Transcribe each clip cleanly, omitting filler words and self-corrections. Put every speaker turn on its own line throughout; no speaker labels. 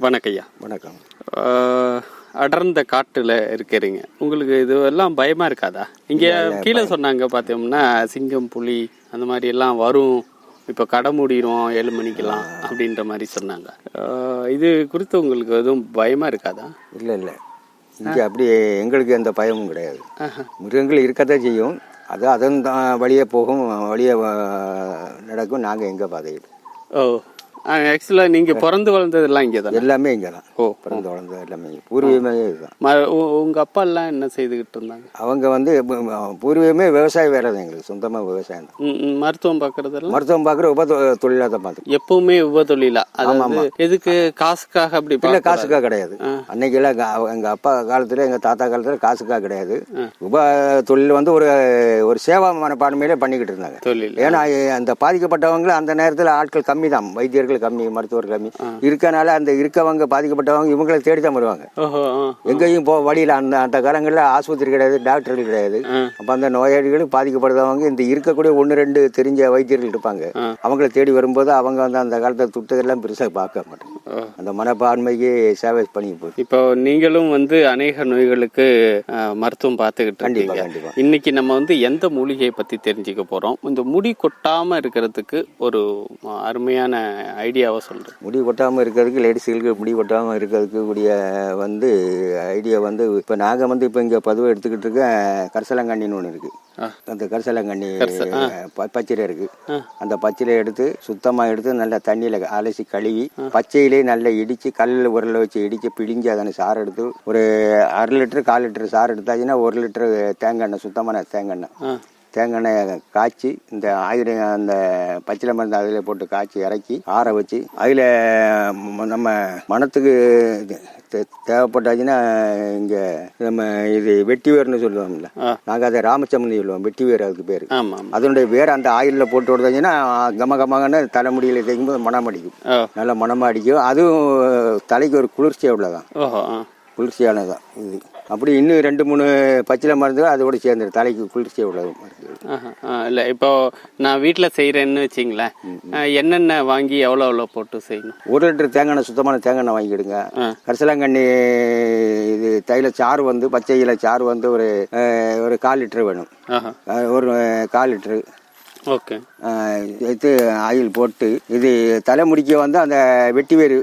வணக்கம் ஐயா.
வணக்கம்.
அடர்ந்த காட்டுல இருக்கிறீங்க, உங்களுக்கு இதுவெல்லாம் பயமா இருக்காதா? இங்க கீழே சொன்னாங்க பார்த்தோம்னா சிங்கம் புலி அந்த மாதிரி எல்லாம் வரும், இப்போ கடை மூடிடும் 7 மணிக்கெல்லாம் அப்படின்ற மாதிரி சொன்னாங்க. இது குறித்து உங்களுக்கு எதுவும் பயமா இருக்காதா?
இல்லை இல்லை, இங்கே அப்படி எங்களுக்கு எந்த பயமும் கிடையாது. மிருகங்கள் இருக்கத்தான் செய்யும், அது அதன் வழியே போகும், வழியே நடக்கும். நாங்கள் எங்கே பாதையிடும்.
ஓ, ஆக்சுவலாக நீங்கள் பிறந்து வளர்ந்ததெல்லாம் இங்கே தான்?
எல்லாமே இங்கே தான். ஓ, பிறந்து வளர்ந்தது எல்லாமே பூர்வீகமே இதுதான்.
உங்கள் அப்பா எல்லாம் என்ன செய்துக்கிட்டு இருந்தாங்க?
அவங்க வந்து பூர்வீகமே விவசாய வேலை தான், எங்களுக்கு சொந்தமாக விவசாயம் தான்.
மருத்துவம் பார்க்குறதெல்லாம்?
மருத்துவம் பார்க்குற தொழிலாக தான் பார்த்து.
எப்பவுமே தொழிலா? அதாவது எதுக்கு காசுக்காக? அப்படி
இல்லை, காசுக்காக கிடையாது. அன்னைக்கெல்லாம் எங்கள் அப்பா காலத்தில் எங்கள் தாத்தா காலத்தில் காசுக்காக கிடையாது. தொழில் வந்து ஒரு சேவா மனப்பான்மையிலே பண்ணிக்கிட்டு இருந்தாங்க தொழில். ஏன்னா அந்த பாதிக்கப்பட்டவங்க அந்த நேரத்தில் ஆட்கள் கம்மி தான், வைத்தியர்கள் கம்மி, மருத்துவர் கம்மி இருக்கனால அந்த இருக்கவங்க பாதிக்கப்பட்டவங்க இவங்களை தேடித்தான் வருவாங்க. எங்கேயும் வழியில் அந்த காலங்களில் ஆஸ்பத்திரி கிடையாது, டாக்டர்கள் கிடையாது. அப்ப அந்த நோயாளிகளும் பாதிக்கப்படுறவங்க இந்த இருக்கக்கூடிய 1-2 தெரிஞ்ச வைத்தியர்கள் இருப்பாங்க. அவங்களை தேடி வரும்போது அவங்க வந்து அந்த காலத்தை துட்டதெல்லாம் பெருசாக பார்க்க மாட்டாங்க. அந்த மனப்பான்மைக்கு சேவை பண்ணி போகுது.
இப்போ நீங்களும் வந்து அநேக நோய்களுக்கு மருத்துவம் பார்த்துக்கிட்டு
கண்டிப்பா கண்டிப்பா.
இன்னைக்கு நம்ம வந்து எந்த மூலிகையை பத்தி தெரிஞ்சுக்க போறோம்? இந்த முடி கொட்டாம இருக்கிறதுக்கு ஒரு அருமையான ஐடியாவை சொல்றேன்.
முடி கொட்டாமல் இருக்கிறதுக்கு, லேடிஸ்களுக்கு முடி கொட்டாமல் இருக்கிறதுக்கு கூடிய வந்து ஐடியா வந்து இப்போ நாங்கள் வந்து இப்போ இங்கே பதுவை எடுத்துக்கிட்டு இருக்க கரிசலாங்கண்ணின்னு ஒன்று இருக்குது. அந்த கரிசலாங்கண்ணி பச்சிலை இருக்கு. அந்த பச்சிலை எடுத்து சுத்தமாக எடுத்து நல்லா தண்ணியில் அலசி கழுவி பச்சையிலே நல்லா இடித்து கல்லில் உரலை வச்சு இடித்து பிழிஞ்சு அதனை சாறு எடுத்து ஒரு 1/2 லிட்டரு 1/4 லிட்டரு சாறு எடுத்தாச்சுன்னா 1 லிட்டரு தேங்காய் எண்ணெய், சுத்தமான தேங்காய் எண்ணெயை காய்ச்சி இந்த அந்த பச்சிலை மருந்து அதில் போட்டு காய்ச்சி இறக்கி ஆற வச்சு அதில் நம்ம மனத்துக்கு தேவைப்பட்டாச்சுன்னா இங்கே நம்ம இது வெட்டி வேர்னு சொல்லுவோம்ல, நாங்கள் அதை ராமச்சம்மந்தி சொல்லுவோம், வெட்டி வேர் அதுக்கு பேர். அதனுடைய வேர் அந்த ஆயிலில் போட்டு விடுதாச்சுன்னா கமகமகன்னு தலைமுடியில் தேய்க்கும்போது மனம் அடிக்கும், நல்லா மனமாக அடிக்கும். அதுவும் தலைக்கு ஒரு குளிர்ச்சியாக உள்ளதான், குளிர்ச்சியானதான் இது. அப்படி இன்னும் 2-3 பச்சிலை மருந்து அதோட சேர்ந்து தலைக்கு குளிர்ச்சியாக உள்ளது.
இல்லை, இப்போ நான் வீட்டில் செய்கிறேன்னு வச்சிங்களேன், என்னென்ன வாங்கி எவ்வளோ போட்டு செய்யணும்? 1
லிட்டர் தேங்காய் எண்ணெய், சுத்தமான தேங்காய் எண்ணெய் வாங்கிடுங்க. கரிசலாங்கண்ணி இது தைல சாறு வந்து பச்சையில சாறு வந்து ஒரு 1/4 லிட்டரு வேணும். ஒரு 1/4 லிட்டரு.
ஓகே.
எடுத்து ஆயில் போட்டு இது தலைமுடிக்க வந்து அந்த வெட்டி வேறு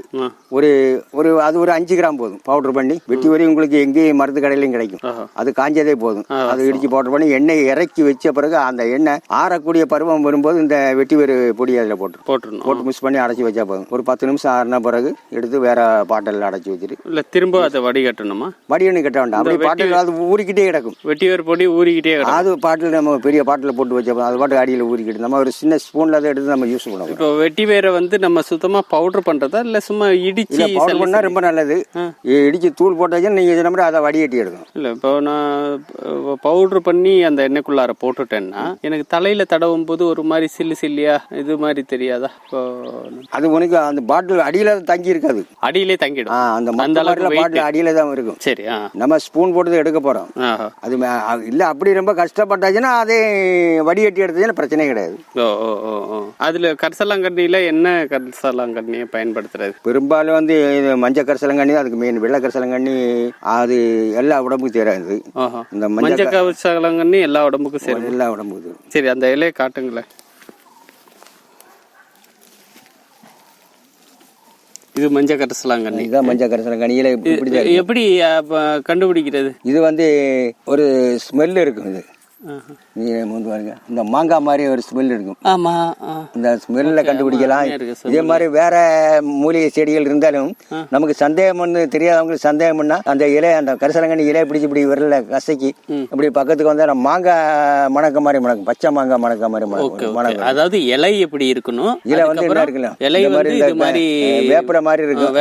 அது ஒரு 5 கிராம் போதும் பவுடர் பண்ணி. வெட்டி வேறு உங்களுக்கு எங்கேயும் மருந்து கடையிலையும் கிடைக்கும், அது காஞ்சதே போதும். அது இடிச்சு பவுடர் பண்ணி எண்ணெய் இறக்கி வச்ச பிறகு அந்த எண்ணெய் ஆறக்கூடிய பருவம் வரும்போது இந்த வெட்டி வேறு பொடி அதில் போட்டு மிக்ஸ் பண்ணி அடைச்சி வச்சா போதும். ஒரு 10 நிமிஷம் ஆறின பிறகு எடுத்து வேற பாட்டில் அடைச்சி வச்சுட்டு.
இல்லை, திரும்ப அதை வடிகட்டணுமா?
வடிகட்டு கட்ட வேண்டாம், அப்படி பாட்டில் அது ஊறிக்கிட்டே கிடக்கும்.
வெட்டி வேறு பொடி ஊறிக்கிட்டே கிடக்கும்.
அது பாட்டில் நம்ம பெரிய பாட்டில் போட்டு வச்சா அது பாட்டு அடியில் ஊறிக்கிட்டு நம்ம ஒரு சின்ன ஸ்பூன்ல அதை எடுத்து நம்ம யூஸ் பண்ணுவோம்.
இப்போ வெட்டி வேற வந்து நம்ம சுத்தமா பவுடர் பண்றதா இல்ல சும்மா இடிச்சு?
பவுடர் பண்ணா ரொம்ப நல்லது. இடிச்சு தூள் போட்டாச்சுன்னா நீங்க சொன்ன மாதிரி அதை வடிகட்டி எடுக்கணும்.
இல்ல, இப்போ நான் பவுடர் பண்ணி அந்த எண்ணெய்க்குள்ளார போட்டுட்டேன்னா எனக்கு தலையில தடவும் போது ஒரு மாதிரி சில்லியா இது மாதிரி தெரியாதா? இப்போ
அது உனக்கு அந்த பாட்டில் அடியில தங்கி இருக்காது,
அடியிலே தங்கிடும்.
அந்த பாட்டில் அடியில தான் இருக்கும்.
சரி,
நம்ம ஸ்பூன் போட்டு எடுக்க போறோம். அது இல்ல அப்படி ரொம்ப கஷ்டப்பட்டாச்சுன்னா அதே வடிகட்டி எடுத்ததுன்னா பிரச்சனை கிடையாது.
அதுல கரிசலாங்கண்ணியில என்ன கரிசலாங்கண்ணியை பயன்படுத்துறது?
பெரும்பாலும் வந்து மஞ்சள் கரிசலாங்கண்ணி அதுக்கு மெயின். வெள்ளை கரிசலாங்கண்ணி அது எல்லா உடம்புக்கும் தேராது.
இந்த மஞ்சள் கரிசலாங்கண்ணி எல்லா உடம்புக்கும் சேரும்.
எல்லா உடம்புக்கும்.
சரி, அந்த இலையை காட்டுங்களேன். இது மஞ்சள் கரிசலாங்கண்ணி.
இதுதான் மஞ்சள் கரிசலாங்கண்ணியில
எப்படி கண்டுபிடிக்கிறது?
இது வந்து ஒரு ஸ்மெல் இருக்கும். இது இந்த மாங்காய் மாதிரி ஒரு ஸ்மெல் இருக்கும்.
ஆமா,
இந்த ஸ்மெல்ல கண்டுபிடிக்கலாம். இதே மாதிரி வேற மூலிகை செடிகள் இருந்தாலும் நமக்கு சந்தேகம் தெரியாதவங்களுக்கு சந்தேகம் பண்ணா அந்த அந்த கரிசலாங்கண்ணி இலையை பிடிச்சி இப்படி விரல கசக்கி இப்படி பக்கத்துக்கு வந்தா மாங்காய் மணக்க மாதிரி மணக்கும், பச்சை மாங்காய் மணக்க மாதிரி மணக்கும்.
அதாவது இலை எப்படி இருக்கணும்?
இலை வந்து என்ன இருக்கலாம்,
இலை மாதிரி
வேப்பரை மாதிரி இருக்கும்,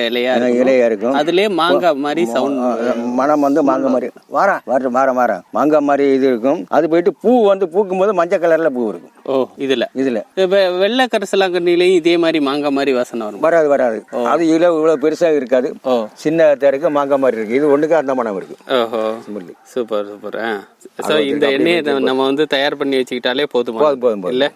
இலையா இருக்கும்.
அதுலயே மாங்காய் மாதிரி சவுண்ட்
மனம் வந்து மாங்காய் மாதிரி வாரம் மாங்காய் மாதிரி இது இருக்கும். அது போயிட்டு பூ வந்து பூக்கும் போது மஞ்சள் கலர்ல பூ இருக்கும். இதுல
வெள்ளை கரிசலாங்கண்ணிலையும் இதே மாதிரி மாங்காய் மாதிரி வாசனை
வராது. அது இவ்வளவு பெருசா இருக்காது, சின்ன இருக்கு, மாங்காய் மாதிரி இருக்கு. இது ஒண்ணுக்கு அந்த மனம் இருக்கு.
சூப்பர். இந்த எண்ணெயை நம்ம வந்து தயார் பண்ணி வச்சுக்கிட்டாலே போதும் இல்ல?